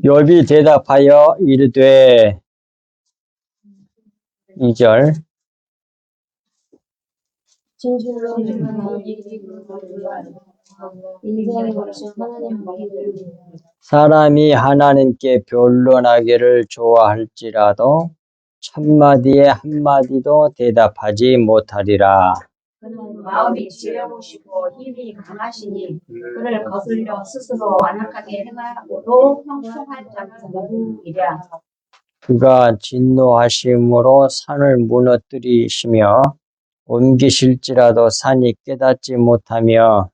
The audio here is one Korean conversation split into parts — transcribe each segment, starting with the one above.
욥이 대답하여 이르되 2절 진실로 내가 인생의 것이 하나님 보기를 사람이 하나님께 변론하기를 좋아할지라도 첫마디에 한마디도 대답하지 못하리라. 그는 마음이 지혜로우시고 힘이 강하시니 그를 거슬려 스스로 완악하게 행하고도 형통한 자는 누구이랴. 그가 진노하심으로 산을 무너뜨리시며 옮기실지라도 산이 깨닫지 못하며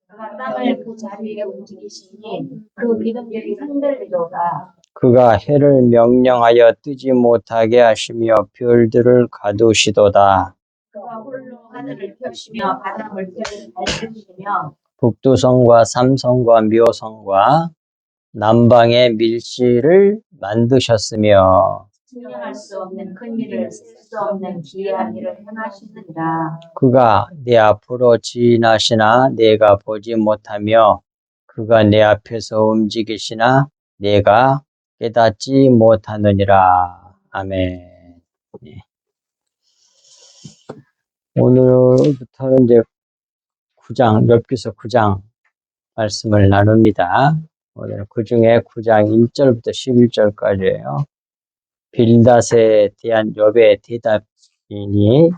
그가 땅을 그 자리에 움직이시니 그 믿음들이 흔들리도다. 그가 해를 명령하여 뜨지 못하게 하시며 별들을 가두시도다. 그가 홀로 하늘을 펴시며 바다 물결을 밟으시며 북두성과 삼성과 묘성과 남방의 밀실을 만드셨으며 측량할 수 없는 큰 일을 셀 수 없는 기이한 일을 행하시느니라. 그가 내 앞으로 지나시나 내가 보지 못하며 그가 내 앞에서 움직이시나 내가 깨닫지 못하느니라. 아멘. 네. 오늘부터는 이제 9장, 욥기서 9장 말씀을 나눕니다. 오늘 그 중에 9장 1절부터 11절까지예요. 빌닷에 대한 욥의 대답이니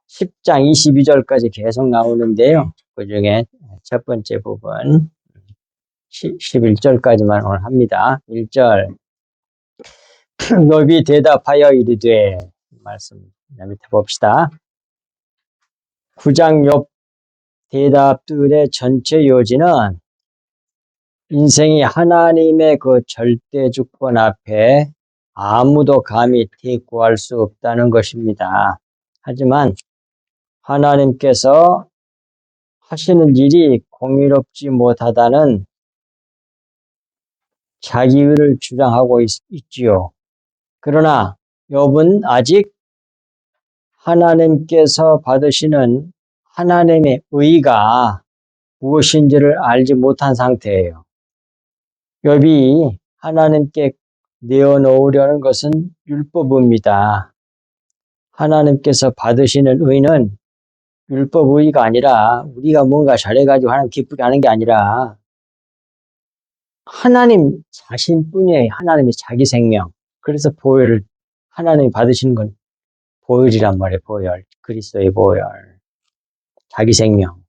10장 22절까지 계속 나오는데요. 그 중에 첫 번째 부분 11절까지만 오늘 합니다. 1절 욥이 대답하여 이르되 말씀 밑에 봅시다. 9장 욥 대답들의 전체 요지는 인생이 하나님의 그 절대 주권 앞에 아무도 감히 대꾸할 수 없다는 것입니다. 하지만 하나님께서 하시는 일이 공의롭지 못하다는 자기의를 주장하고 있지요. 그러나 욥은 아직 하나님께서 받으시는 하나님의 의가 무엇인지를 알지 못한 상태예요. 욥이 하나님께 내어놓으려는 것은 율법입니다. 하나님께서 받으시는 의는 율법 의가 아니라 우리가 뭔가 잘해가지고 하나님 기쁘게 하는 게 아니라 하나님 자신뿐이에요. 하나님이 자기 생명. 그래서 보혈을 하나님이 받으시는 건 보혈이란 말이에요. 보혈. 그리스도의 보혈. 자기 생명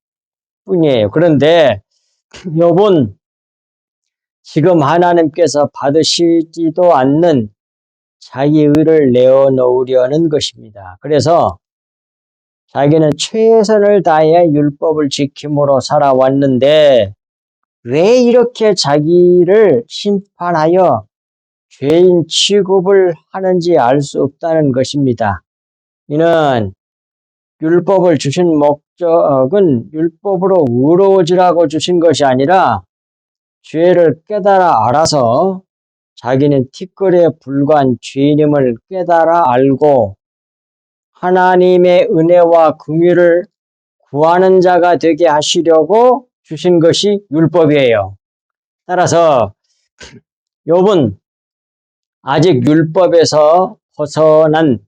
뿐이에요. 그런데 욥은 지금 하나님께서 받으시지도 않는 자기 의를 내어놓으려는 것입니다. 그래서 자기는 최선을 다해 율법을 지킴으로 살아왔는데 왜 이렇게 자기를 심판하여 죄인 취급을 하는지 알 수 없다는 것입니다. 이는 율법을 주신 목적은 율법으로 의로워지라고 주신 것이 아니라 죄를 깨달아 알아서 자기는 티끌에 불과한 죄인임을 깨달아 알고 하나님의 은혜와 긍휼을 구하는 자가 되게 하시려고 주신 것이 율법이에요. 따라서 욥은 아직 율법에서 벗어난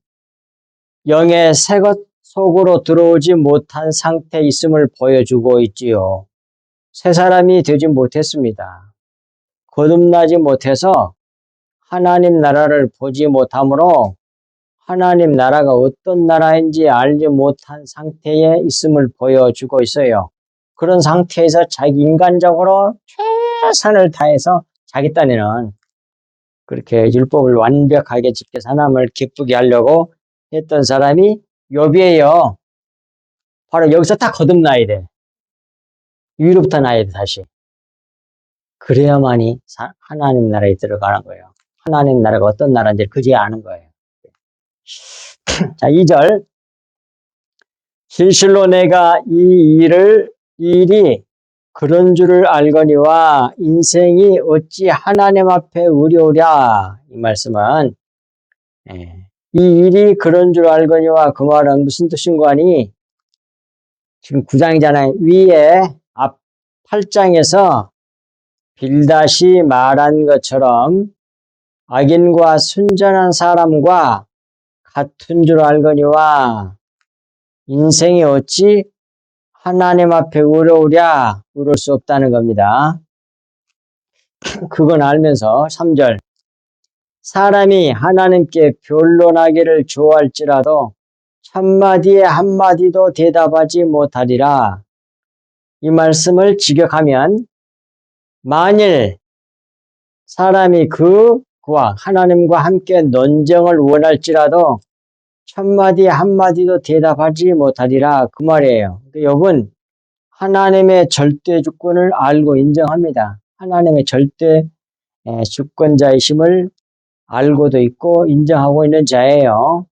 영의 새것 속으로 들어오지 못한 상태에 있음을 보여주고 있지요. 새 사람이 되지 못했습니다. 거듭나지 못해서 하나님 나라를 보지 못하므로 하나님 나라가 어떤 나라인지 알지 못한 상태에 있음을 보여주고 있어요. 그런 상태에서 자기 인간적으로 최선을 다해서 자기 딴에는 그렇게 율법을 완벽하게 지켜서 하나님을 기쁘게 하려고 했던 사람이 욥이에요. 바로 여기서 딱 거듭나야 돼. 위로부터 나야 돼, 다시. 그래야만이 하나님 나라에 들어가는 거예요. 하나님 나라가 어떤 나라인지 그제야 아는 거예요. 자, 2절. 진실로 내가 이 일이 그런 줄을 알거니와 인생이 어찌 하나님 앞에 의로우랴. 이 말씀은 이 일이 그런 줄 알거니와 그 말은 무슨 뜻인가 하니 지금 9장이잖아요. 위에 8장에서 빌닷이 말한 것처럼 악인과 순전한 사람과 같은 줄 알거니와 인생이 어찌 하나님 앞에 의로우랴 의로울 수 없다는 겁니다. 그건 알면서 3절 사람이 하나님께 변론하기를 좋아할지라도 첫마디에 한마디도 대답하지 못하리라. 이 말씀을 직역하면 만일 사람이 그와 하나님과 함께 논쟁을 원할지라도 첫마디 한마디도 대답하지 못하리라 그 말이에요. 욥은 하나님의 절대 주권을 알고 인정합니다. 하나님의 절대 주권자이심을 알고도 있고 인정하고 있는 자예요.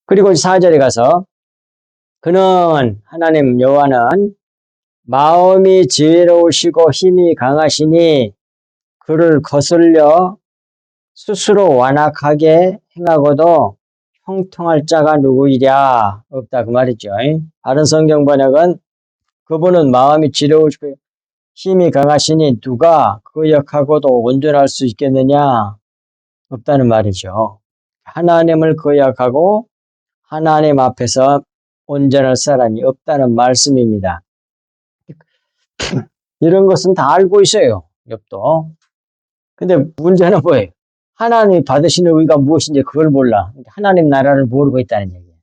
그리고 4절에 가서 그는 하나님 여호와는 마음이 지혜로우시고 힘이 강하시니 그를 거슬려 스스로 완악하게 행하고도 형통할 자가 누구이랴 없다 그 말이죠. 다른 성경 번역은 그분은 마음이 지혜로우시고 힘이 강하시니 누가 그 역하고도 온전할 수 있겠느냐 없다는 말이죠. 하나님을 거역하고 하나님 앞에서 온전할 사람이 없다는 말씀입니다. 이런 것은 다 알고 있어요. 욥도. 근데 문제는 뭐예요? 하나님이 받으시는 의가 무엇인지 그걸 몰라. 하나님 나라를 모르고 있다는 얘기예요.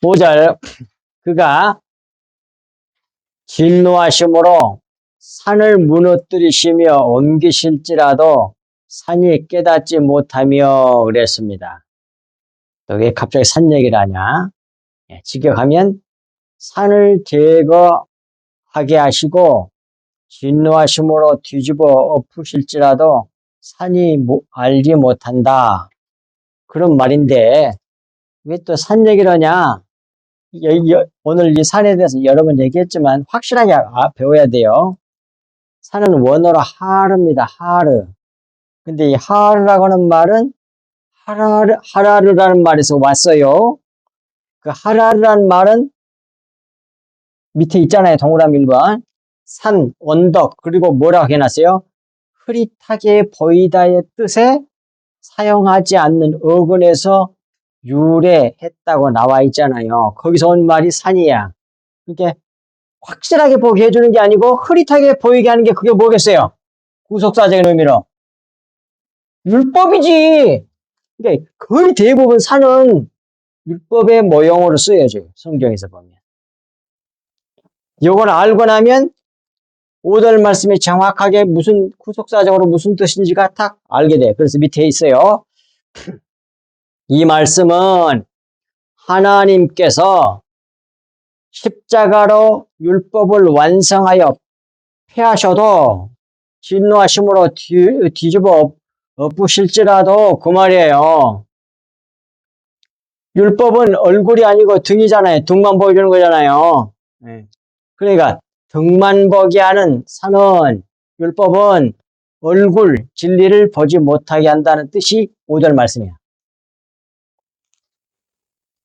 5절 그가 진노하심으로 산을 무너뜨리시며 옮기실지라도 산이 깨닫지 못하며 그랬습니다. 또 왜 갑자기 산 얘기를 하냐? 직역하면 산을 제거하게 하시고 진노하심으로 뒤집어 엎으실지라도 산이 알지 못한다. 그런 말인데 왜 또 산 얘기를 하냐? 오늘 이 산에 대해서 여러 번 얘기했지만 확실하게 배워야 돼요. 산은 원어로 하르입니다. 하르. 근데 이 하르라고 하는 말은 하라르라는 말에서 왔어요. 그 하라르라는 말은 밑에 있잖아요. 동그라미 1번. 산, 언덕, 그리고 뭐라고 해놨어요? 흐릿하게 보이다의 뜻에 사용하지 않는 어근에서 유래했다고 나와 있잖아요. 거기서 온 말이 산이야. 이게 확실하게 보게 해주는 게 아니고 흐릿하게 보이게 하는 게 그게 뭐겠어요? 구속사적인 의미로. 율법이지. 그러니까 거의 대부분 산은 율법의 모형으로 쓰여져요. 성경에서 보면. 요걸 알고 나면 5절 말씀이 정확하게 무슨 구속사적으로 무슨 뜻인지가 딱 알게 돼. 그래서 밑에 있어요. 이 말씀은 하나님께서 십자가로 율법을 완성하여 폐하셔도 진노하심으로 뒤집어 엎으실지라도 그 말이에요. 율법은 얼굴이 아니고 등이잖아요. 등만 보여주는 거잖아요. 그러니까 등만 보게 하는 산은 율법은 얼굴, 진리를 보지 못하게 한다는 뜻이 5절 말씀이야.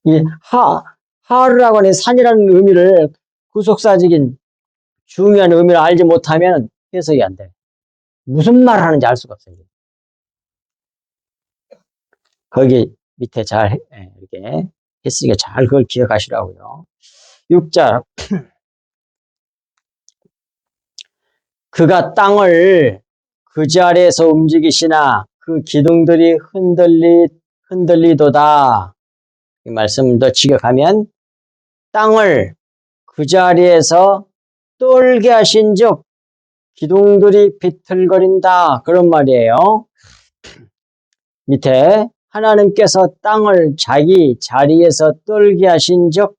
이 하르라고 하는 산이라는 의미를 구속사적인 중요한 의미를 알지 못하면 해석이 안 돼. 무슨 말을 하는지 알 수가 없어요. 거기 밑에 잘 이렇게 했으니까 잘 그걸 기억하시라고요. 6절 그가 땅을 그 자리에서 움직이시나 그 기둥들이 흔들리도다. 이 말씀도 직역하면 땅을 그 자리에서 떨게 하신즉 기둥들이 비틀거린다. 그런 말이에요. 밑에 하나님께서 땅을 자기 자리에서 떨게 하신즉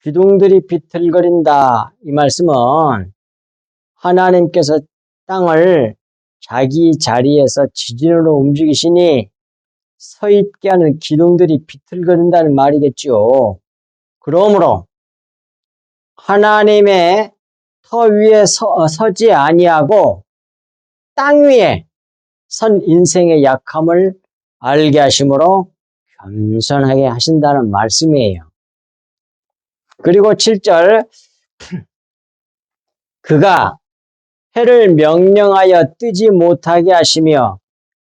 기둥들이 비틀거린다. 이 말씀은 하나님께서 땅을 자기 자리에서 지진으로 움직이시니 서 있게 하는 기둥들이 비틀거린다는 말이겠죠. 그러므로 하나님의 터 위에 서지 아니하고 땅 위에 선 인생의 약함을 알게 하심으로 겸손하게 하신다는 말씀이에요. 그리고 7절, 그가 해를 명령하여 뜨지 못하게 하시며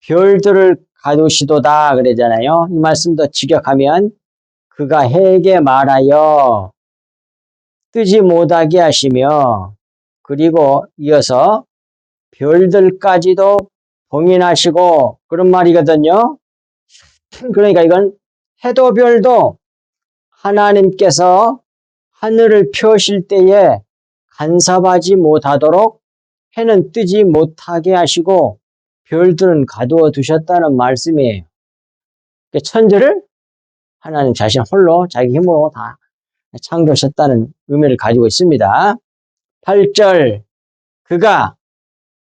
별들을 가두시도다 그러잖아요. 이 말씀도 직역하면 그가 해에게 말하여 뜨지 못하게 하시며 그리고 이어서 별들까지도 봉인하시고 그런 말이거든요. 그러니까 이건 해도 별도 하나님께서 하늘을 펴실 때에 간섭하지 못하도록 해는 뜨지 못하게 하시고 별들은 가두어 두셨다는 말씀이에요. 천지를 하나님 자신 홀로 자기 힘으로 다 창조하셨다는 의미를 가지고 있습니다. 8절, 그가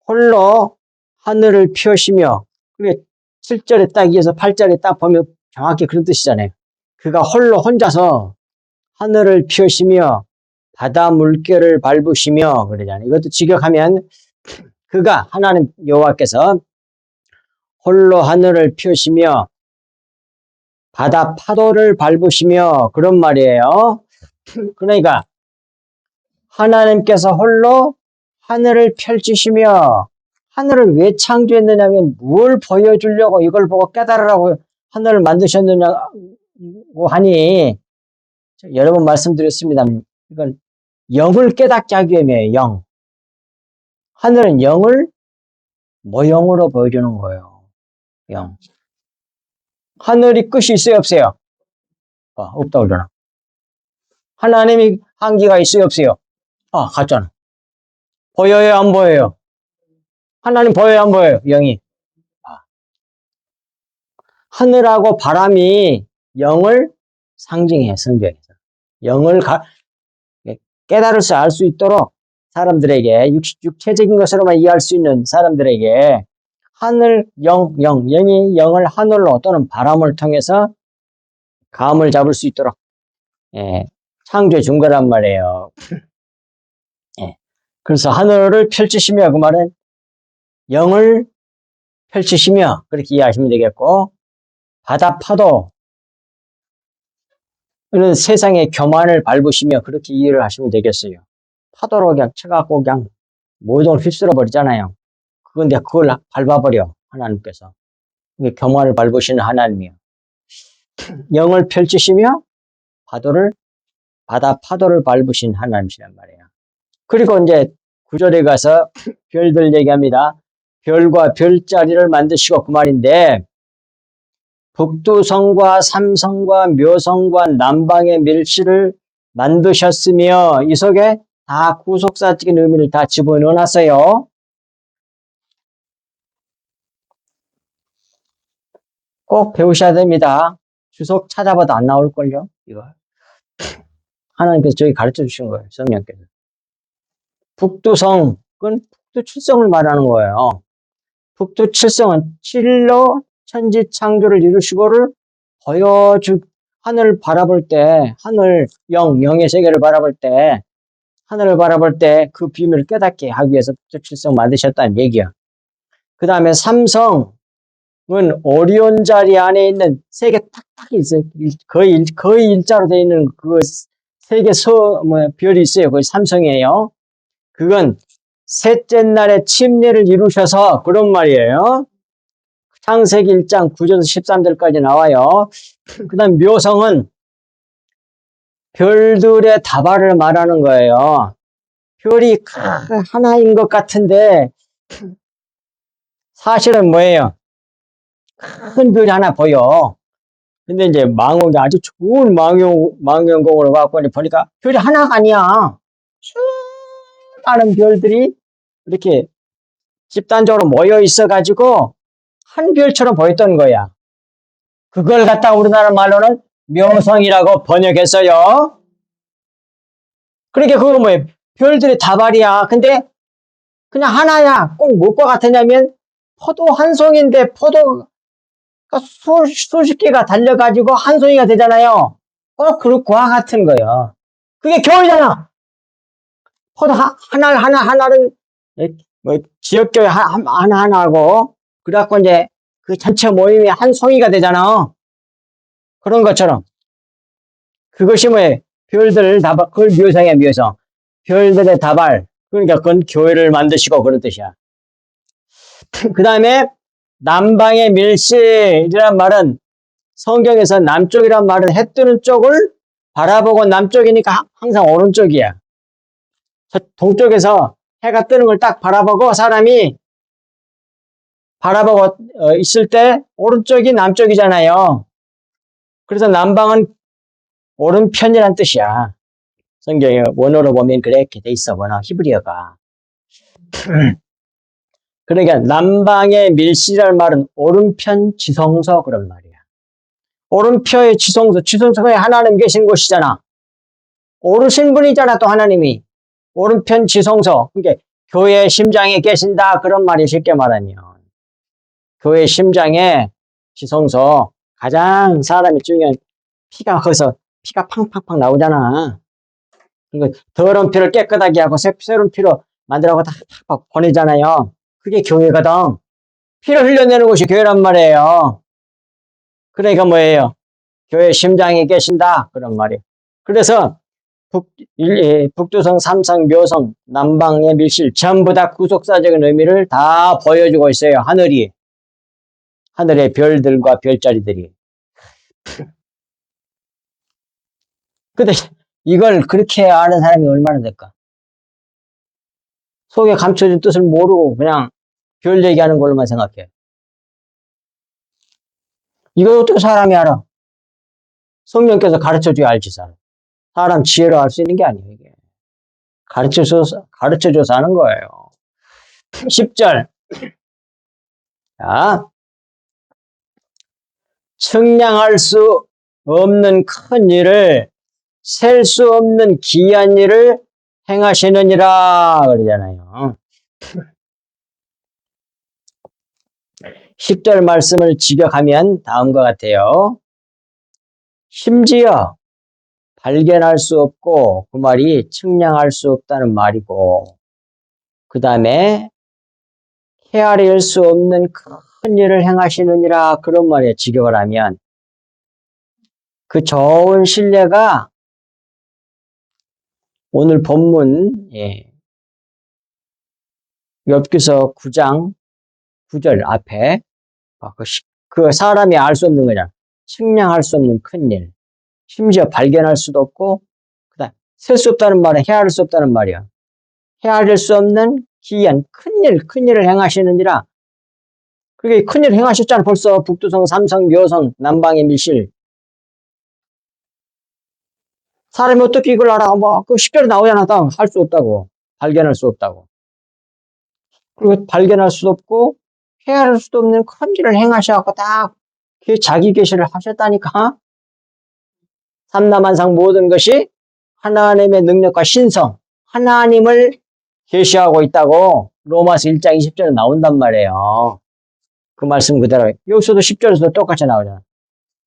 홀로 하늘을 펴시며, 그게 7절에 딱 이어서 8절에 딱 보면 정확히 그런 뜻이잖아요. 그가 홀로 혼자서 하늘을 펴시며 바다 물결을 밟으시며 그러잖아요. 이것도 직역하면 그가 하나님 여호와께서 홀로 하늘을 펴시며 바다 파도를 밟으시며 그런 말이에요. 그러니까 하나님께서 홀로 하늘을 펼치시며 하늘을 왜 창조했느냐면 뭘 보여주려고 이걸 보고 깨달으라고 하늘을 만드셨느냐고 하니 여러 번 말씀드렸습니다. 이건 영을 깨닫게 하기 위함이에요. 영. 하늘은 영을 모형으로 보여주는 거예요. 영. 하늘이 끝이 있어요, 없어요? 없다고 그러잖아. 하나님이 한계가 있어요, 없어요? 같잖아. 보여요, 안 보여요? 하나님 보여요, 안 보여요? 영이. 하늘하고 바람이 영을 상징해요, 성경에서. 영을 깨달을 수, 알 수 있도록 사람들에게, 육체적인 것으로만 이해할 수 있는 사람들에게 하늘, 영이 영을 하늘로 또는 바람을 통해서 감을 잡을 수 있도록, 창조해 준 거란 말이에요. 그래서 하늘을 펼치시며, 그 말은 영을 펼치시며, 그렇게 이해하시면 되겠고, 바다 파도, 는 세상의 교만을 밟으시며, 그렇게 이해를 하시면 되겠어요. 파도로 그냥 쳐갖고 그냥 모든 걸 휩쓸어 버리잖아요. 그건데 그걸 밟아버려, 하나님께서. 이게 교만을 밟으시는 하나님이요. 영을 펼치시며, 바다 파도를 밟으신 하나님이란 말이에요. 그리고 이제 9절에 가서 별들 얘기합니다. 별과 별자리를 만드시고 그 말인데 북두성과 삼성과 묘성과 남방의 밀실을 만드셨으며 이 속에 다 구속사적인 의미를 다 집어넣어놨어요. 꼭 배우셔야 됩니다. 주석 찾아봐도 안 나올걸요? 이거 하나님께서 저희 가르쳐 주신 거예요. 성령께서. 북두성은 북두칠성을 말하는 거예요. 북두칠성은 7일로 천지 창조를 이루시고를 하늘을 바라볼 때, 영의 세계를 바라볼 때, 하늘을 바라볼 때 그 비밀을 깨닫게 하기 위해서 북두칠성 만드셨다는 얘기야. 그 다음에 삼성은 오리온 자리 안에 있는 세 개 탁탁 있어요. 거의 일자로 되어 있는 그 세 개 별이 있어요. 그게 삼성이에요. 그건 셋째 날에 침례를 이루셔서 그런 말이에요. 창세기 1장 9절에서 13절까지 나와요. 그 다음 묘성은 별들의 다발을 말하는 거예요. 별이 하나인 것 같은데 사실은 뭐예요? 큰 별이 하나 보여. 근데 이제 망원경, 아주 좋은 망원경으로 갖고 보니까 별이 하나가 아니야. 수많은 별들이 이렇게 집단적으로 모여 있어가지고 한 별처럼 보였던 거야. 그걸 갖다가 우리나라 말로는 묘성이라고 번역했어요. 그러니까 그거는 뭐예요? 별들의 다발이야. 근데 그냥 하나야. 꼭 뭐과 같으냐면 포도 한 송인데 포도가 수십 개가 달려가지고 한 송이가 되잖아요. 꼭 그와 같은 거예요. 그게 교회잖아. 포도 하나를 지역교회 하나 하고 그래갖고 이제 그 전체 모임이 한 송이가 되잖아. 그런 것처럼 그것이 뭐예요? 별들을 다발, 그걸 묘성이야, 묘성. 별들의 다발. 그러니까 그건 교회를 만드시고 그런 뜻이야. 그 다음에 남방의 밀실이란 말은 성경에서 남쪽이란 말은 해 뜨는 쪽을 바라보고 남쪽이니까 항상 오른쪽이야. 동쪽에서 해가 뜨는 걸 딱 바라보고 사람이 바라보고 있을 때 오른쪽이 남쪽이잖아요. 그래서 남방은 오른편이란 뜻이야. 성경에 원어로 보면 그렇게 돼 있어, 원어 히브리어가. 그러니까 남방의 밀실이라는 말은 오른편 지성소 그런 말이야. 오른편의 지성소, 지성소에 하나님 계신 곳이잖아. 오르신 분이잖아, 또 하나님이. 오른편 지성소, 그러니까 교회의 심장에 계신다 그런 말이 쉽게 말하면. 교회 심장에 지성소, 가장 사람이 중요한 피가 거기서 피가 팡팡팡 나오잖아. 그러니까 더러운 피를 깨끗하게 하고 새로운 피로 만들어가고 다 보내잖아요. 그게 교회거든. 피를 흘려내는 곳이 교회란 말이에요. 그러니까 뭐예요? 교회 심장에 계신다 그런 말이에요. 그래서 북두성, 삼성, 묘성, 남방의 밀실 전부 다 구속사적인 의미를 다 보여주고 있어요. 하늘이. 하늘의 별들과 별자리들이. 근데 이걸 그렇게 아는 사람이 얼마나 될까? 속에 감춰진 뜻을 모르고 그냥 별 얘기하는 걸로만 생각해. 이걸 어떻게 사람이 알아? 성령께서 가르쳐줘야 알지, 사람 지혜로 알 수 있는 게 아니에요, 이게. 가르쳐줘서 하는 거예요. 10절. 자, 측량할 수 없는 큰 일을, 셀 수 없는 기이한 일을 행하시느니라, 그러잖아요. 10절 말씀을 직역하면 다음과 같아요. 심지어 발견할 수 없고, 그 말이 측량할 수 없다는 말이고, 그 다음에 헤아릴 수 없는 큰 일을 행하시느니라 그런 말이에요. 직역을 하면. 그 좋은 신뢰가 오늘 본문 욥기서 9장 9절 앞에 그 사람이 알 수 없는 거잖아. 측량할 수 없는 큰 일. 심지어 발견할 수도 없고 그다음 셀 수 없다는 말은 헤아릴 수 없다는 말이야. 헤아릴 수 없는 기이한 큰 일을 행하시느니라. 그게 큰 일을 행하셨잖아. 벌써 북두성, 삼성, 묘성, 남방의 밀실. 사람이 어떻게 이걸 알아? 그 10절에 나오잖아. 할 수 없다고. 발견할 수 없다고. 그리고 발견할 수도 없고 헤아릴 수도 없는 큰 일을 행하셔갖고 딱 자기 계시를 하셨다니까. 삼라만상 모든 것이 하나님의 능력과 신성, 하나님을 계시하고 있다고 로마서 1장 20절에 나온단 말이에요. 그 말씀 그대로. 여기서도 10절에서도 똑같이 나오잖아.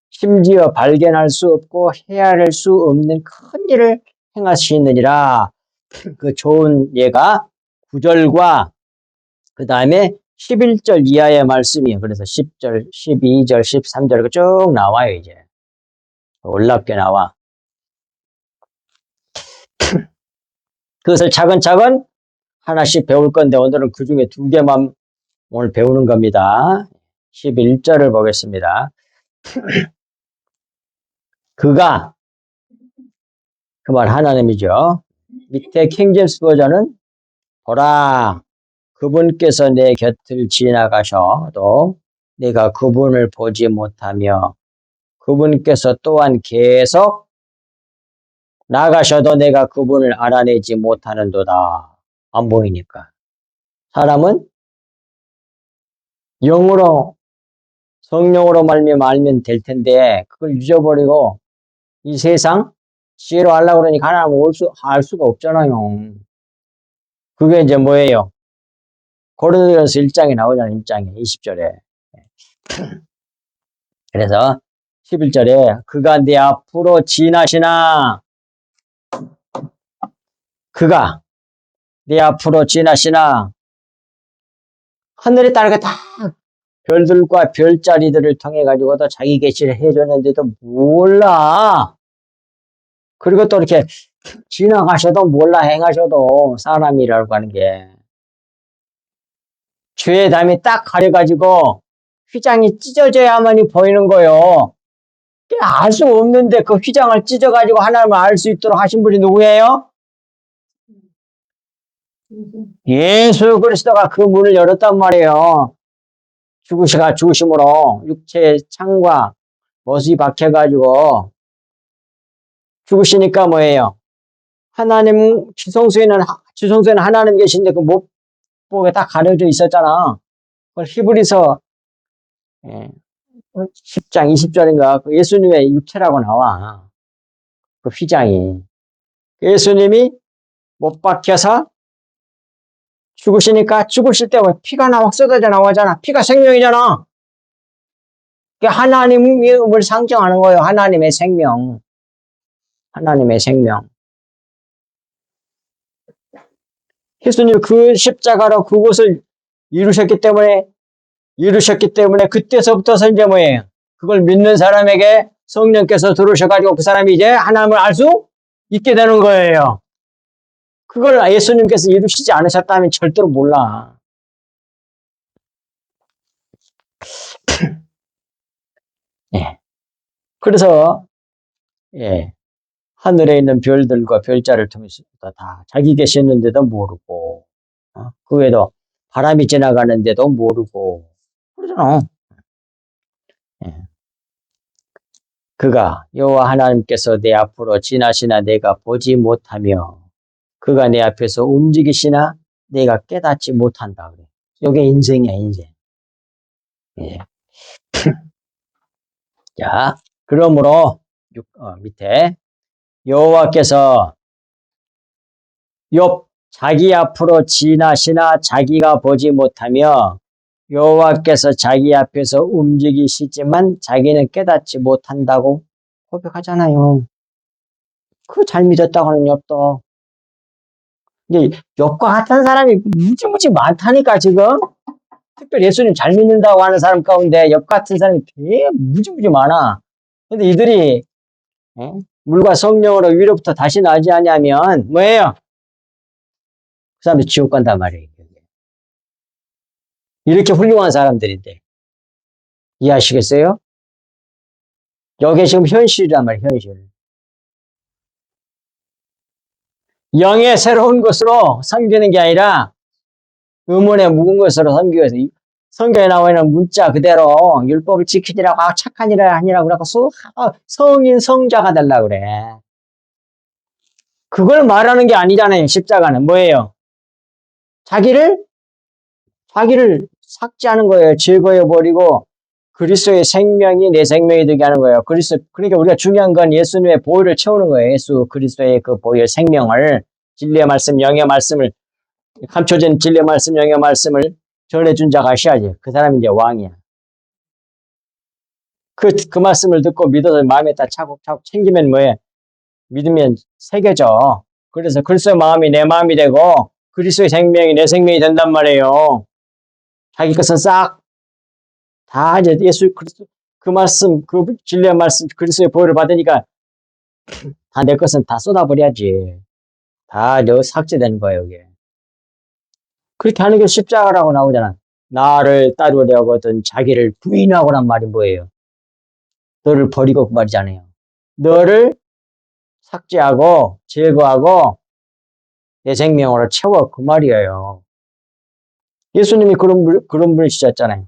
심지어 발견할 수 없고 헤아릴 수 없는 큰 일을 행하시느니라. 그 좋은 예가 9절과 그 다음에 11절 이하의 말씀이에요. 그래서 10절, 12절, 13절 쭉 나와요, 이제. 올랍게 나와. 그것을 차근차근 하나씩 배울 건데 오늘은 그 중에 2개만 오늘 배우는 겁니다. 11절을 보겠습니다. 그가, 그 말 하나님이죠. 밑에 킹제임스 버전은 보라, 그분께서 내 곁을 지나가셔도 내가 그분을 보지 못하며 그분께서 또한 계속 나가셔도 내가 그분을 알아내지 못하는도다. 안 보이니까. 사람은 영으로 성령으로 말미암아 알면 될 텐데 그걸 잊어버리고 이 세상 지혜로 하려고 그러니까 하나님 알 수가 없잖아요. 그게 이제 뭐예요? 고린도전서 1장에 나오잖아요. 1장에 20절에. 그래서 11절에 그가 내 앞으로 지나시나 그가 내 앞으로 지나시나 하늘에 따르게 다 별들과 별자리들을 통해 가지고도 자기 계시를 해줬는데도 몰라. 그리고 또 이렇게 지나가셔도 몰라 행하셔도 사람이라고 하는 게 죄의 담이 딱 가려가지고 휘장이 찢어져야만이 보이는 거예요. 알 수 없는데 그 휘장을 찢어가지고 하나님을 알 수 있도록 하신 분이 누구예요? 예수 그리스도가 그 문을 열었단 말이에요. 죽으심으로 육체의 창과 못이 박혀가지고 죽으시니까 뭐예요? 하나님 지성소에는 하나님 계신데 그 못보게 딱 가려져 있었잖아. 그걸 히브리서 10장 20절인가 그 예수님의 육체라고 나와. 그 휘장이. 예수님이 못 박혀서 죽으시니까 죽으실 때 피가 막 쏟아져 나오잖아. 피가 생명이잖아. 그게 하나님을 상징하는 거예요. 하나님의 생명. 하나님의 생명. 예수님이 그 십자가로 그것을 이루셨기 때문에 그때서부터 이제 뭐예요? 그걸 믿는 사람에게 성령께서 들어오셔가지고 그 사람이 이제 하나님을 알 수 있게 되는 거예요. 그걸 예수님께서 이루시지 않으셨다면 절대로 몰라. 예. 그래서 하늘에 있는 별들과 별자를 통해서 다 자기 계셨는데도 모르고 그 외에도 바람이 지나가는데도 모르고 그러잖아. 예. 그가 여호와 하나님께서 내 앞으로 지나시나 내가 보지 못하며 그가 내 앞에서 움직이시나 내가 깨닫지 못한다 그래. 이게 인생이야 인생. 예. 자, 그러므로 밑에 여호와께서 욥 자기 앞으로 지나시나 자기가 보지 못하며 여호와께서 자기 앞에서 움직이시지만 자기는 깨닫지 못한다고 고백하잖아요. 그거 잘 믿었다고 하는 욥도. 근데 욥과 같은 사람이 무지무지 많다니까 지금. 특별히 예수님 잘 믿는다고 하는 사람 가운데 욥 같은 사람이 되게 무지무지 많아. 근데 이들이 물과 성령으로 위로부터 다시 나지 않냐면 뭐예요? 그 사람이 지옥 간단 말이에요. 이렇게 훌륭한 사람들인데 이해하시겠어요? 이게 지금 현실이란 말이에요. 현실. 영의 새로운 것으로 섬기는 게 아니라 의문의 묵은 것으로 섬기기 위해서 성경에 나와 있는 문자 그대로 율법을 지키지라고 하고 착한 일을 하니라고 그러고 성인 성자가 되려고 그래. 그걸 말하는 게 아니잖아요. 십자가는 뭐예요? 자기를 삭제하는 거예요. 제거해버리고 그리스도의 생명이 내 생명이 되게 하는 거예요. 그러니까 우리가 중요한 건 예수님의 보혈을 채우는 거예요. 예수 그리스도의 그 보혈 생명을 진리의 말씀, 영의 말씀을 감춰진 진리의 말씀, 영의 말씀을 전해준 자가 하셔야지. 그 사람이 이제 왕이야. 그 말씀을 듣고 믿어서 마음에 딱 차곡차곡 챙기면 뭐해? 믿으면 새겨져. 그래서 그리스도의 마음이 내 마음이 되고 그리스도의 생명이 내 생명이 된단 말이에요. 자기 것은 싹 다 이제 예수 그리스도 그 말씀, 그 진리의 말씀, 그리스도의 보혈을 받으니까 다 내 것은 다 쏟아버려야지. 다 삭제되는 거예요, 이게. 그렇게 하는 게 십자가라고 나오잖아. 나를 따르려거든 자기를 부인하고란 말이 뭐예요? 너를 버리고 그 말이잖아요. 너를 삭제하고 제거하고 내 생명으로 채워 그 말이에요. 예수님이 그런 분이셨잖아요.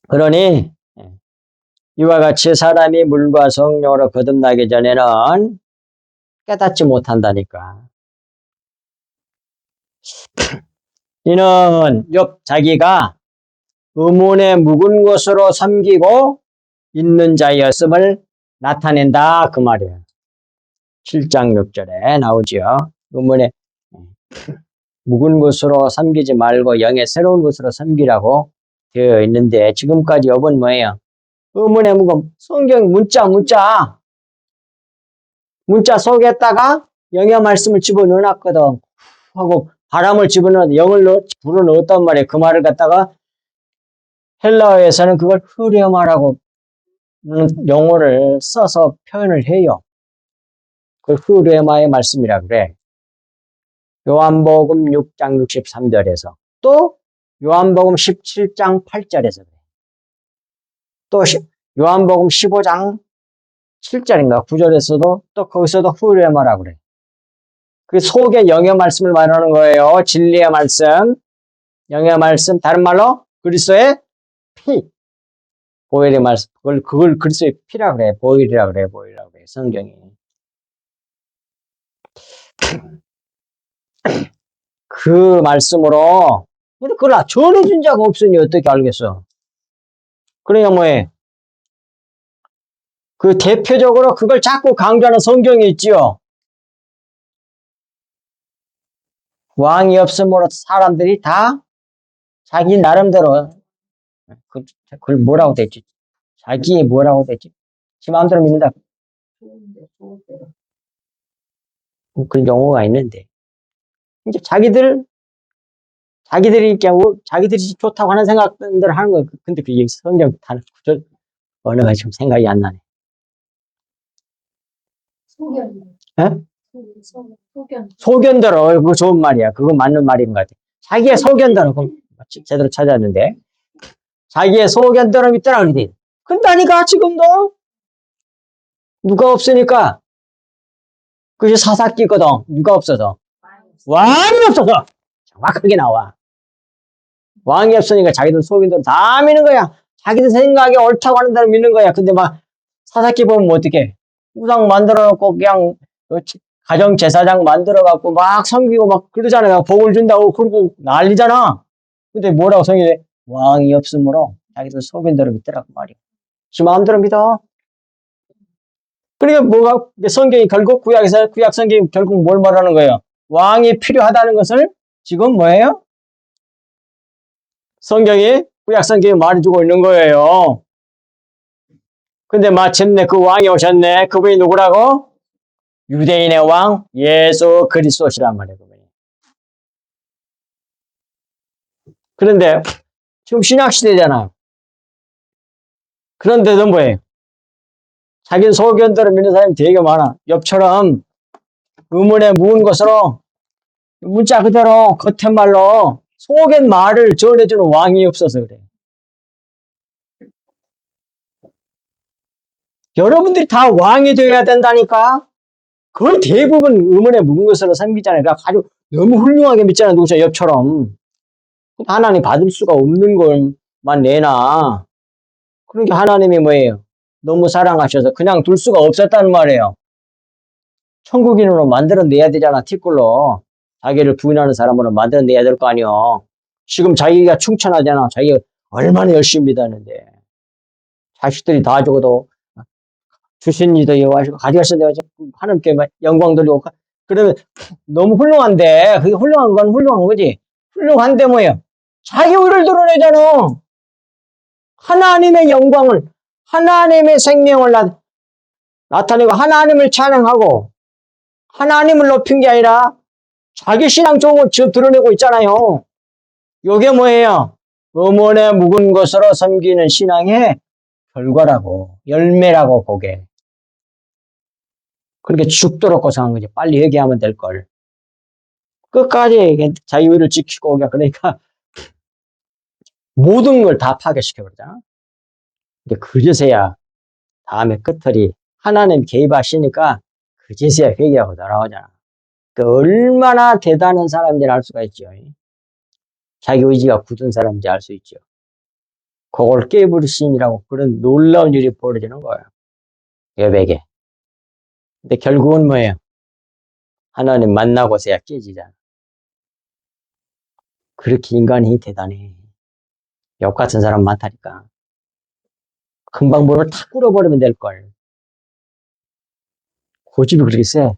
그러니 이와 같이 사람이 물과 성령으로 거듭나기 전에는 깨닫지 못한다니까. 이는 욥 자기가 의문의 묵은 것으로 섬기고 있는 자였음을 나타낸다 그 말이에요. 7장 6절에 나오죠. 의문의 묵은 것으로 섬기지 말고 영의 새로운 것으로 섬기라고 되어 있는데 지금까지 욥은 뭐예요? 의문의 묵음, 성경 문자 속에다가 영의 말씀을 집어넣어놨거든. 하고 바람을 집어넣어 영을 불어넣었단 말이에요. 그 말을 갖다가 헬라어에서는 그걸 흐레마라고 용어를 써서 표현을 해요. 그걸 흐레마의 말씀이라 그래. 요한복음 6장 63절에서 또 요한복음 17장 8절에서 그래. 또 요한복음 15장 7절인가 9절에서도 또 거기서도 흐레마라고 그래. 그 속의 영의 말씀을 말하는 거예요. 진리의 말씀, 영의 말씀, 다른 말로 그리스도의 피. 보혈의 말씀, 그걸 그리스도의 피라 그래. 보혈이라 그래. 보혈이라 그래. 성경이. 그 말씀으로 근데 그걸 전해준 자가 없으니 어떻게 알겠어? 그러니까 뭐해? 그 대표적으로 그걸 자꾸 강조하는 성경이 있지요. 왕이 없으므로 사람들이 다 자기 나름대로 그걸 뭐라고 됐지? 자기 뭐라고 됐지? 지 마음대로 믿는다. 그 용어가 있는데 이제 자기들이 자기들이 좋다고 하는 생각들을 하는 거예요. 근데 그게 성경 단어 언어가 지금 생각이 안 나네. 소견대로 그거 좋은 말이야. 그거 맞는 말인 것 같아. 자기의 소견대로 제대로 찾았는데 자기의 소견대로 믿더라 그러더니 근다니까 지금도 누가 없으니까 그게 사사기거든. 누가 없어서 왕이 없어서 정확하게 나와. 왕이 없으니까 자기들 소견대로 다 믿는 거야. 자기들 생각이 옳다고 하는 대로 믿는 거야. 근데 막 사사기 보면 어떡해. 우상 만들어 놓고 그냥 가정 제사장 만들어 갖고 막 섬기고 막 그러잖아요. 복을 준다고 그러고 난리잖아. 근데 뭐라고 성경에 왕이 없으므로 자기들 소견대로 믿더라고 말이야. 지 마음대로 믿어. 그러니까 뭐가 성경이 결국 구약 성경이 결국 뭘 말하는 거예요? 왕이 필요하다는 것을 지금 뭐예요? 성경이 구약 성경이 말해주고 있는 거예요. 근데 마침내 그 왕이 오셨네. 그분이 누구라고? 유대인의 왕 예수 그리스도시란 말이에요. 그런데 지금 신약시대잖아. 그런데도 뭐예요? 자기 소견대로 믿는 사람이 되게 많아. 엽처럼 의문에 묵은 것으로 문자 그대로 겉에 말로 속의 말을 전해주는 왕이 없어서 그래. 여러분들이 다 왕이 되어야 된다니까? 거의 대부분 의문에 묵은 것으로 섬기잖아요. 그러니까 아주 너무 훌륭하게 믿잖아요. 누구죠? 엽처럼. 하나님 받을 수가 없는 것만 내놔. 그러니까 하나님이 뭐예요? 너무 사랑하셔서 그냥 둘 수가 없었다는 말이에요. 천국인으로 만들어내야 되잖아. 티끌로. 자기를 부인하는 사람으로 만들어내야 될 거 아니요. 지금 자기가 충천하잖아. 자기가 얼마나 열심히 믿었는데. 자식들이 다 죽어도 주신 이도 여호와시고 가져가신 데가 하나님께 영광 돌리고 그러면 너무 훌륭한데 그게 훌륭한 건 훌륭한 거지. 훌륭한데 뭐예요? 자기 의를 드러내잖아. 하나님의 영광을 하나님의 생명을 나타내고 하나님을 찬양하고 하나님을 높인 게 아니라 자기 신앙 좋은 걸 드러내고 있잖아요. 이게 뭐예요? 음원에 묵은 것으로 섬기는 신앙의 결과라고 열매라고 그게. 그렇게 죽도록 고생한 거지. 빨리 얘기하면 될 걸. 끝까지 자유를 지키고 그러니까 모든 걸 다 파괴시켜 버리잖아. 근데 그제서야 다음에 끝털이 하나님 개입하시니까 그제서야 회개하고 돌아오잖아. 그 얼마나 대단한 사람인지 알 수가 있죠. 자기 의지가 굳은 사람인지 알 수 있죠. 그걸 깨부르신이라고 그런 놀라운 일이 벌어지는 거예요. 여백에. 근데 결국은 뭐예요? 하나님 만나고서야 깨지잖아. 그렇게 인간이 대단해. 욕 같은 사람 많다니까. 금방 뭐를 탁 꿇어버리면 될걸. 고집이 그렇게 세.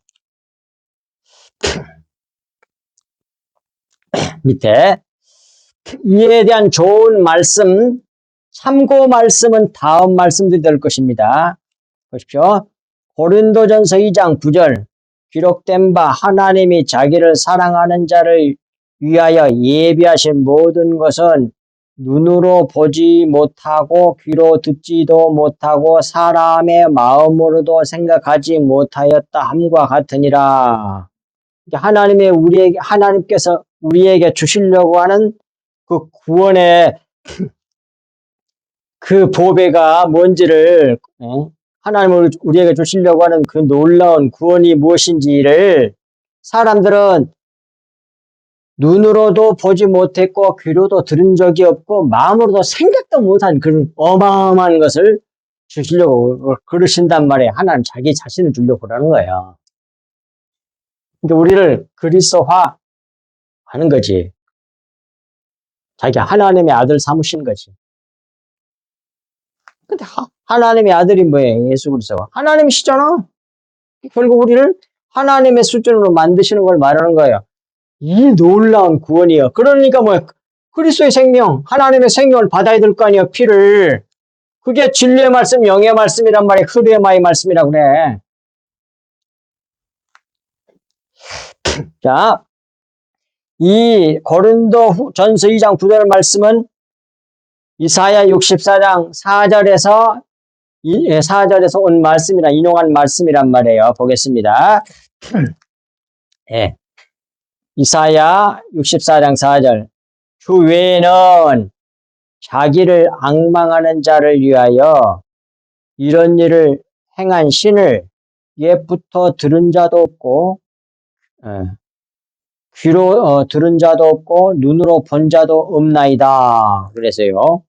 밑에 이에 대한 좋은 말씀, 참고 말씀은 다음 말씀들이 될 것입니다. 보십시오. 고린도전서 2장 9절 기록된 바 하나님이 자기를 사랑하는 자를 위하여 예비하신 모든 것은 눈으로 보지 못하고 귀로 듣지도 못하고 사람의 마음으로도 생각하지 못하였다 함과 같으니라. 하나님께서 우리에게 주시려고 하는 그 구원의 그 보배가 뭔지를, 하나님을 우리에게 주시려고 하는 그 놀라운 구원이 무엇인지를 사람들은 눈으로도 보지 못했고 귀로도 들은 적이 없고 마음으로도 생각도 못한 그런 어마어마한 것을 주시려고 그러신단 말이에요. 하나님 자기 자신을 주려고 그러는 거예요. 그러니까 우리를 그리스도화 하는 거지. 자기 하나님의 아들 삼으신 거지. 근데 하나님의 아들이 뭐예요? 예수 그리스도가. 하나님이시잖아. 결국 우리를 하나님의 수준으로 만드시는 걸 말하는 거예요. 이 놀라운 구원이요. 그러니까 뭐 그리스도의 생명, 하나님의 생명을 받아야 될 거 아니에요. 피를. 그게 진리의 말씀, 영의 말씀이란 말이에요. 흐르마의 말씀이라고 그래. 자, 이 고린도 전서 2장 9절 말씀은 이사야 64장 4절에서 온 말씀이라 인용한 말씀이란 말이에요. 보겠습니다. 예. 이사야 64장 4절. 주 외에는 자기를 앙망하는 자를 위하여 이런 일을 행한 신을 옛부터 들은 자도 없고 귀로 들은 자도 없고 눈으로 본 자도 없나이다. 그래서요.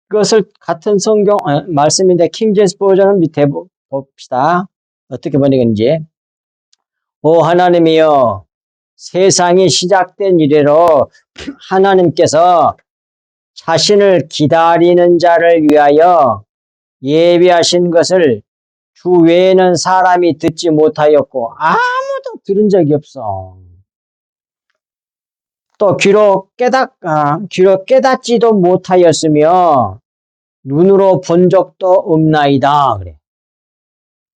그것을 같은 성경 말씀인데 킹제임스 버전은 밑에 봅시다. 어떻게 번역인지. 오 하나님이여 세상이 시작된 이래로 하나님께서 자신을 기다리는 자를 위하여 예비하신 것을 주 외에는 사람이 듣지 못하였고 아무도 들은 적이 없어. 또 귀로 깨닫지도 못하였으며 눈으로 본 적도 없나이다. 그래.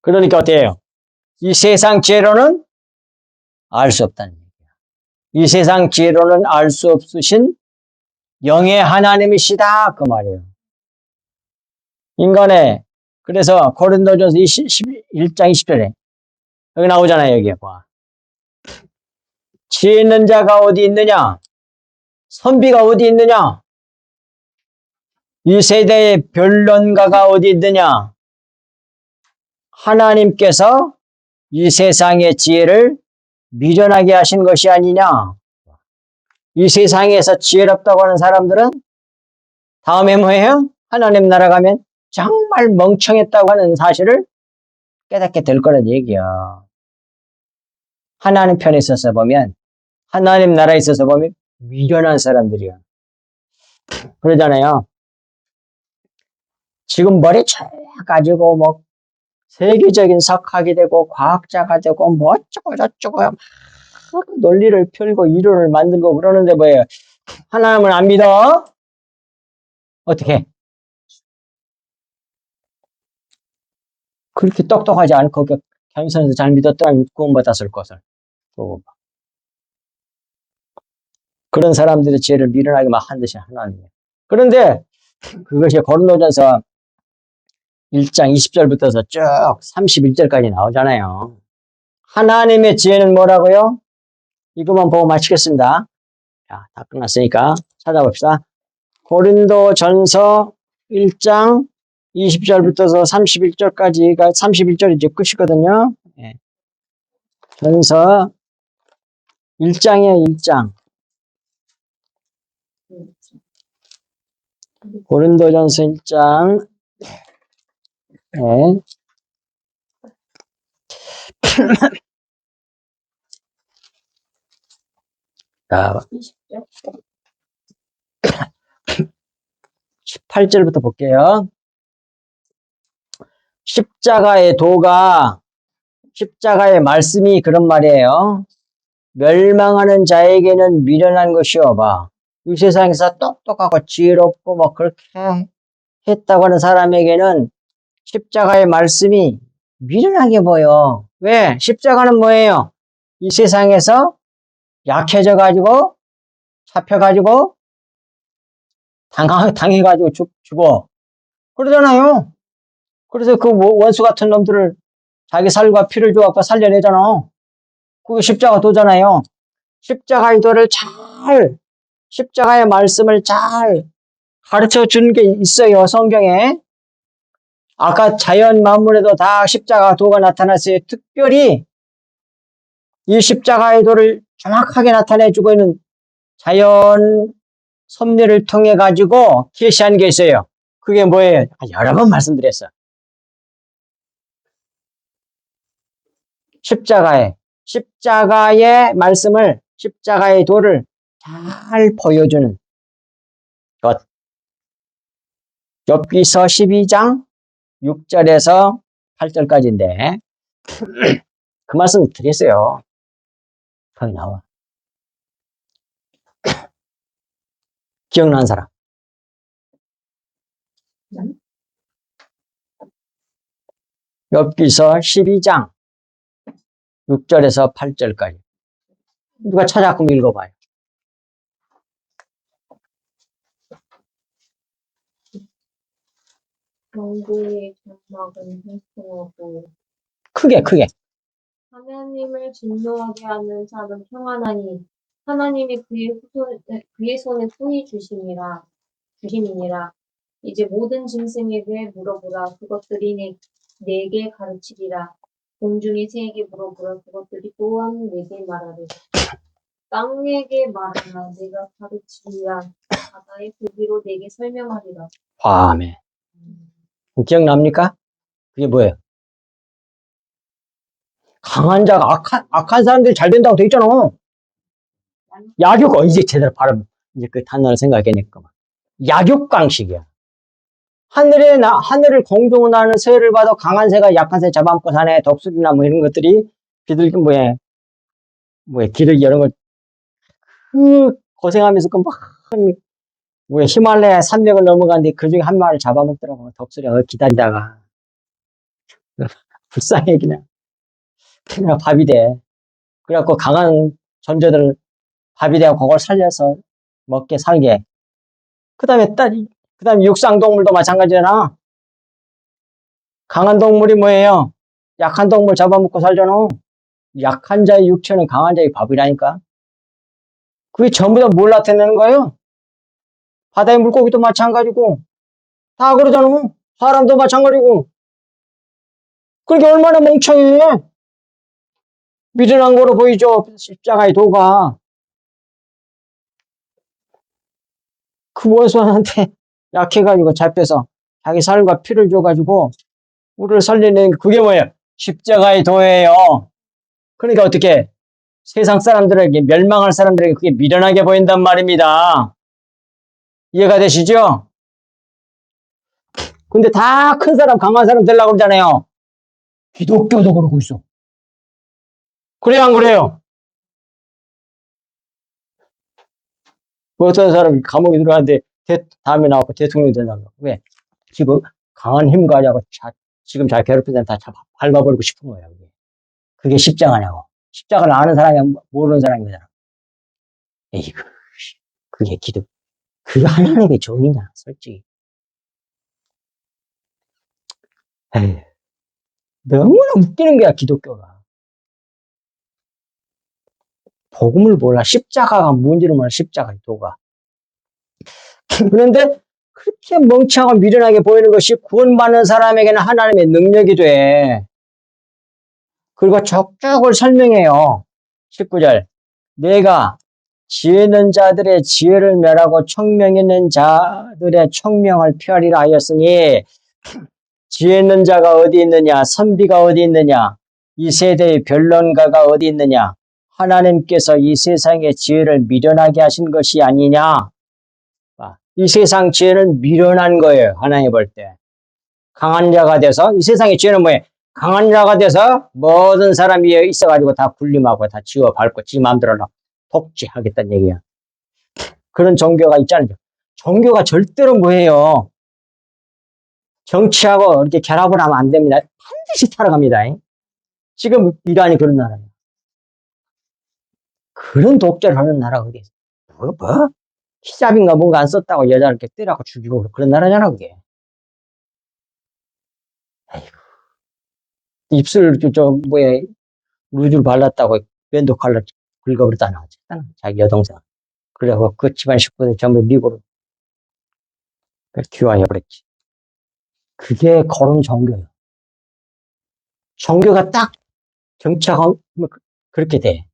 그러니까 어때요? 이 세상 지혜로는 알 수 없다는 얘기야. 이 세상 지혜로는 알 수 없으신 영의 하나님이시다. 그 말이에요. 인간의 그래서 고린도전서 1장 20절에 여기 나오잖아요. 여기에 봐. 지혜 있는 자가 어디 있느냐? 선비가 어디 있느냐? 이 세대의 변론가가 어디 있느냐? 하나님께서 이 세상의 지혜를 미련하게 하신 것이 아니냐? 이 세상에서 지혜롭다고 하는 사람들은 다음에 뭐예요? 하나님 나라 가면 정말 멍청했다고 하는 사실을 깨닫게 될 거란 얘기야. 하나님 편에 있어서 보면, 하나님 나라에 있어서 보면 미련한 사람들이야. 그러잖아요. 지금 머리 쫙 가지고 뭐 세계적인 석학이 되고 과학자가 되고 뭐 어쩌고 저쩌고 막 논리를 펴고 이론을 만들고 그러는데 뭐예요? 하나님을 안 믿어? 어떻게? 그렇게 똑똑하지 않고 겸손해서 잘 믿었더라면 구원받았을 것을. 그런 사람들의 지혜를 미련하게 막 한 듯이 하나님이에요. 그런데 그것이 고린도전서 1장 20절부터서 쭉 31절까지 나오잖아요. 하나님의 지혜는 뭐라고요? 이것만 보고 마치겠습니다. 자, 다 끝났으니까 찾아봅시다. 고린도전서 1장 20절부터서 31절까지가 31절이 이제 끝이거든요. 예. 전서 1장이에요, 1장. 고린도전서 1장. 예. 18절부터 볼게요. 십자가의 말씀이 그런 말이에요. 멸망하는 자에게는 미련한 것이요. 이 세상에서 똑똑하고 지혜롭고 뭐 그렇게 했다고 하는 사람에게는 십자가의 말씀이 미련하게 보여. 왜? 십자가는 뭐예요? 이 세상에서 약해져 가지고 잡혀 가지고 당해가지고 죽어. 그러잖아요. 그래서 그 원수 같은 놈들을 자기 살과 피를 주어서 살려내잖아. 그게 십자가 도잖아요. 십자가의 도를 십자가의 말씀을 잘 가르쳐 준 게 있어요, 성경에. 아까 자연 만물에도 다 십자가 도가 나타났어요. 특별히 이 십자가의 도를 정확하게 나타내주고 있는 자연 섭리를 통해 가지고 계시한 게 있어요. 그게 뭐예요? 여러 번 말씀드렸어. 십자가의 말씀을, 십자가의 도를 잘 보여주는 것. 욥기서 12장 6절에서 8절까지인데 그 말씀 드렸어요. 거기 나와. 기억나는 사람? 욥기서 12장 6절에서 8절까지. 누가 찾아갖고 읽어봐요. 경고의 장막은 흉흉하고 크게. 하나님을 진노하게 하는 자는 평안하니 하나님이 그의 손에 손이 주심이니라. 이제 모든 짐승에게 물어보라. 그것들이 내게 가르치리라. 공중의 새에게 물어보라. 그것들이 또한 내게 말하리라. 땅에게 말하라. 내가 가르치리라. 바다의 고기로 내게 설명하리라. 아멘. 기억납니까? 그게 뭐예요? 강한 자가 악한 사람들이 잘 된다고 돼 있잖아. 이제 제대로 발음, 이제 그 단어를 생각해내니까. 약육강식이야. 하늘을 공중을 나는 새를 봐도 강한 새가 약한 새 잡아먹고 사네. 독수리나 뭐 이런 것들이 비둘기 기러기 이런 걸 고생하면서 히말라야 산맥을 넘어가는데 그 중에 한 마리를 잡아먹더라고. 독수리가 기다리다가. 불쌍해, 그냥 밥이 돼. 그래갖고 강한 존재들을 밥이 되고 그걸 살려서 먹게 살게. 그 다음에 육상 동물도 마찬가지잖아. 강한 동물이 뭐예요? 약한 동물 잡아먹고 살잖아. 약한 자의 육체는 강한 자의 밥이라니까. 그게 전부 다 뭘 나타내는 거예요? 바다의 물고기도 마찬가지고 다 그러잖아. 사람도 마찬가지고. 그게 얼마나 멍청해. 미련한 거로 보이죠. 십자가의 도가. 그 원수한테 약해가지고 잡혀서 자기 살과 피를 줘가지고 우리를 살리는 그게 뭐예요? 십자가의 도예요. 그러니까 어떻게 세상 사람들에게 멸망할 사람들에게 그게 미련하게 보인단 말입니다. 이해가 되시죠? 근데 다 큰 사람, 강한 사람 되려고 그러잖아요. 기독교도 그러고 있어. 그래요, 안 그래요? 어떤 사람이 감옥에 들어갔는데 다음에 나와서 대통령이 된다고. 왜? 지금 강한 힘 가지고 지금 잘 괴롭힌 사람 다 밟아버리고 싶은 거예요. 그게 십자가냐고. 십자가를 아는 사람이 모르는 사람이잖아. 에이구, 그게 그게 하나님의 종이냐, 솔직히. 에이, 너무나 웃기는 거야, 기독교가. 복음을 몰라. 십자가가 뭔지를 몰라, 십자가의 도가. 그런데 그렇게 멍청하고 미련하게 보이는 것이 구원받는 사람에게는 하나님의 능력이 돼. 그리고 족족을 설명해요. 19절. 내가 지혜 있는 자들의 지혜를 멸하고 총명 있는 자들의 총명을 폐하리라 하였으니 지혜 있는 자가 어디 있느냐? 선비가 어디 있느냐? 이 세대의 변론가가 어디 있느냐? 하나님께서 이 세상의 지혜를 미련하게 하신 것이 아니냐? 이 세상 지혜를 미련한 거예요. 하나님 볼 때. 강한 자가 돼서 이 세상의 지혜는 뭐예요? 강한 자가 돼서 모든 사람이 있어가지고 다 군림하고 다 지워 밟고 지 마음대로 독재하겠다는 얘기야. 그런 종교가 있잖아요. 종교가 절대로 뭐예요? 정치하고 이렇게 결합을 하면 안 됩니다. 반드시 타락합니다. 지금 이란이 그런 나라예요. 그런 독재를 하는 나라가 어디 있어요? 뭐? 히잡인가 뭔가 안 썼다고 여자를 이렇게 때려갖고 죽이고 그런 나라잖아, 그게. 에이구. 입술, 뭐야, 루즈를 발랐다고 면도 칼로 긁어버렸다나, 어쨌든. 자기 여동생. 그래갖고 그 집안 식구들 전부 미국으로 귀환해버렸지. 그게 거론 종교예요. 종교가 딱 정착하면 그렇게 돼.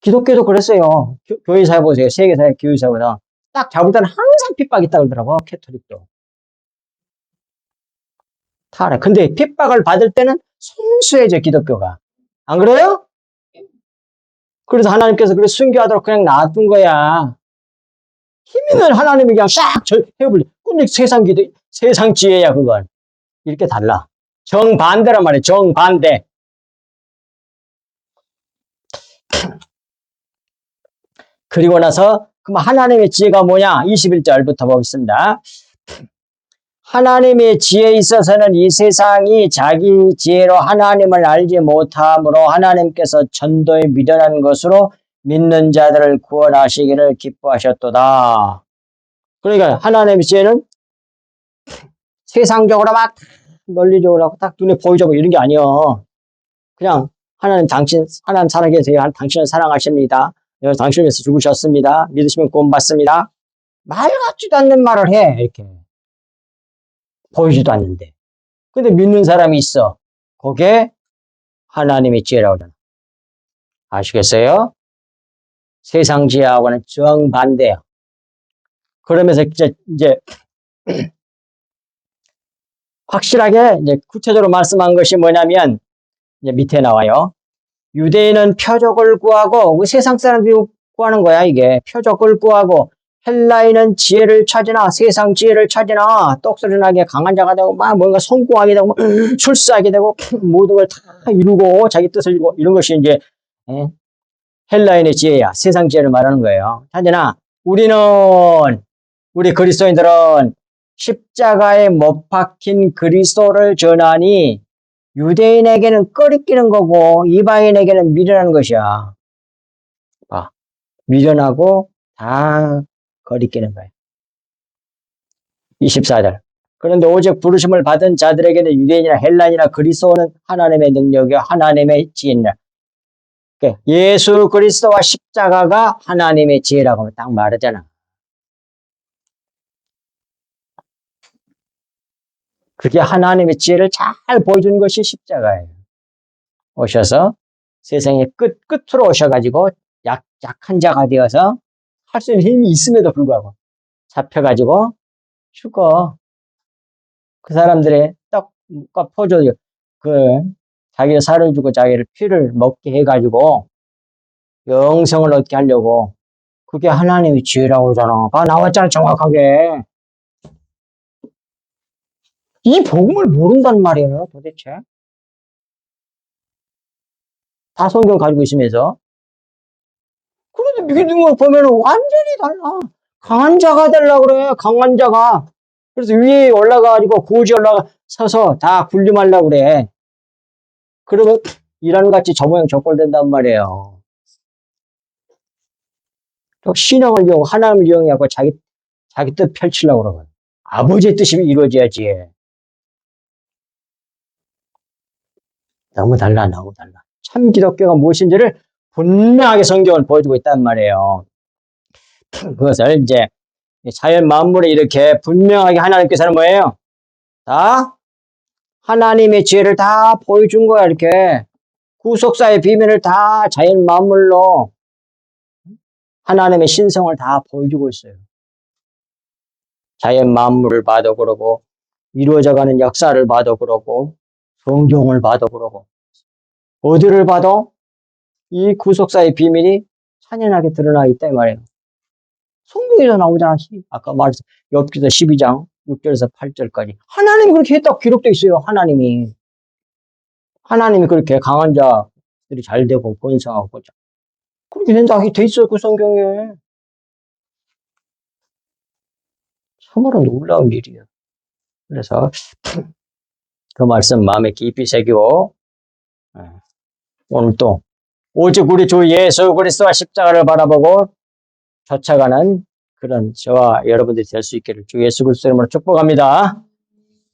기독교도 그랬어요. 교회사에 보세요. 세계사의 교회사보다. 딱 잡을 때는 항상 핍박이 있다고 그러더라고, 캐톨릭도. 다 알아. 근데 핍박을 받을 때는 순수해져, 기독교가. 안 그래요? 그래서 하나님께서 그래 순교하도록 그냥 놔둔 거야. 힘 있는 하나님이 그냥 싹 해버려. 근데 세상 지혜야, 그건. 이렇게 달라. 정반대란 말이야, 정반대. 그리고 나서, 그럼 하나님의 지혜가 뭐냐? 21절부터 보겠습니다. 하나님의 지혜에 있어서는 이 세상이 자기 지혜로 하나님을 알지 못함으로 하나님께서 전도에 미련한 것으로 믿는 자들을 구원하시기를 기뻐하셨도다. 그러니까 하나님의 지혜는 세상적으로 막 논리적으로 딱 눈에 보이죠, 이런 게 아니요. 그냥 하나님 살아계세요. 당신을 사랑하십니다. 당신을 위해서 죽으셨습니다. 믿으시면 구원받습니다. 말 같지도 않는 말을 해, 이렇게. 보이지도 않는데. 근데 믿는 사람이 있어. 그게 하나님의 지혜라고 하잖아. 아시겠어요? 세상 지혜하고는 정반대야. 그러면서 이제 확실하게 이제 구체적으로 말씀한 것이 뭐냐면 이제 밑에 나와요. 유대인은 표적을 구하고 세상 사람들이 구하는 거야, 이게. 표적을 구하고 헬라인은 지혜를 찾으나 세상 지혜를 찾으나 똑소리 나게 강한 자가 되고 막 뭔가 성공하게 되고 출세하게 되고 모든 걸 다 이루고 자기 뜻을 이루고 이런 것이 이제 헬라인의 지혜야. 세상 지혜를 말하는 거예요. 찾으나 우리 그리스도인들은 십자가에 못 박힌 그리스도를 전하니 유대인에게는 꺼리끼는 거고 이방인에게는 미련한 것이야. 미련하고 다 거리끼는 거예요. 24절. 그런데 오직 부르심을 받은 자들에게는 유대인이나 헬라인이나 그리스도는 하나님의 능력이요 하나님의 지혜니라. 예수 그리스도와 십자가가 하나님의 지혜라고 딱 말하잖아. 그게 하나님의 지혜를 잘 보여주는 것이 십자가예요. 오셔서 세상의 끝으로 오셔가지고 약한 자가 되어서 할 수 있는 힘이 있음에도 불구하고 잡혀가지고 죽어. 그 사람들의 떡과 포도, 자기를 살을 주고 자기를 피를 먹게 해가지고 영생을 얻게 하려고. 그게 하나님의 지혜라고 그러잖아. 나왔잖아, 정확하게. 이 복음을 모른단 말이에요, 도대체. 다 성경 가지고 있으면서. 그런데 믿는 걸 보면 완전히 달라. 강한 자가 되려고 그래, 강한 자가. 그래서 위에 올라가가지고 고지 올라서서 다 군림하려고 그래. 그러면 이란 같이 저 모양 저꼴 된단 말이에요. 신앙을 이용, 하나님을 이용해갖고 자기 뜻 펼치려고 그러거든. 아버지의 뜻이 이루어져야지. 너무 달라. 참 기독교가 무엇인지를 분명하게 성경을 보여주고 있단 말이에요. 그것을 이제 자연 만물에 이렇게 분명하게 하나님께서는 뭐예요? 다 하나님의 지혜를 다 보여준 거야, 이렇게. 구속사의 비밀을 다 자연 만물로 하나님의 신성을 다 보여주고 있어요. 자연 만물을 봐도 그러고, 이루어져가는 역사를 봐도 그러고, 성경을 봐도 그러고, 어디를 봐도 이 구속사의 비밀이 찬연하게 드러나 있다, 이 말이에요. 성경에서 나오잖아. 아까 말했어. 욥기서 12장 6절에서 8절까지. 하나님이 그렇게 했다고 기록되어 있어요, 하나님이. 하나님이 그렇게 강한 자들이 잘 되고, 번성하고, 그렇게 된다고 돼 있어요, 그 성경에. 참으로 놀라운 일이에요. 그래서 그 말씀 마음에 깊이 새기고 오늘 또 오직 우리 주 예수 그리스도와 십자가를 바라보고 쫓아가는 그런 저와 여러분들이 될 수 있기를 주 예수 그리스도 이름으로 축복합니다.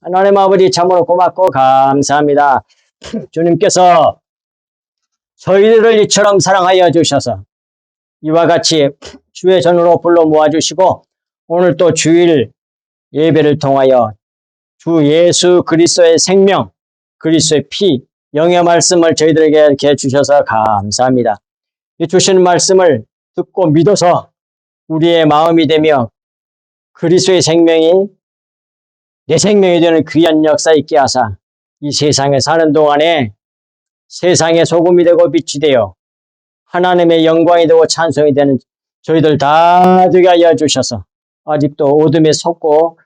하나님 아버지 참으로 고맙고 감사합니다. 주님께서 저희들을 이처럼 사랑하여 주셔서 이와 같이 주의 전으로 불러 모아주시고 오늘 또 주일 예배를 통하여 주 예수 그리스도의 생명, 그리스도의 피, 영의 말씀을 저희들에게 이렇게 주셔서 감사합니다. 이 주시는 말씀을 듣고 믿어서 우리의 마음이 되며 그리스도의 생명이 내 생명이 되는 귀한 역사 있게 하사 이 세상에 사는 동안에 세상의 소금이 되고 빛이 되어 하나님의 영광이 되고 찬송이 되는 저희들 다 되게 하여 주셔서 아직도 어둠에 속고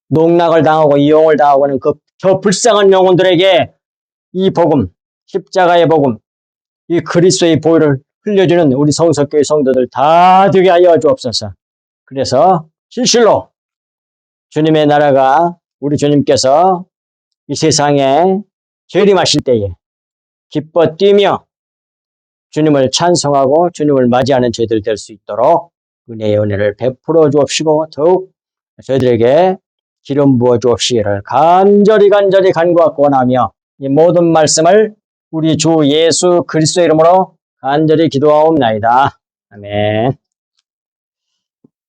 농락을 당하고 이용을 당하고 하는 저 불쌍한 영혼들에게 이 복음, 십자가의 복음, 이 그리스도의 보혈을 흘려주는 우리 성석교회 성도들 다 되게 하여 주옵소서. 그래서 실실로 주님의 나라가 우리 주님께서 이 세상에 재림하실 때에 기뻐 뛰며 주님을 찬송하고 주님을 맞이하는 저희들 될 수 있도록 은혜의 은혜를 베풀어 주옵시고 더욱 저희들에게 기름 부어 주옵시기를 간절히 간구하고 원하며 이 모든 말씀을 우리 주 예수 그리스도 이름으로 간절히 기도하옵나이다. 아멘.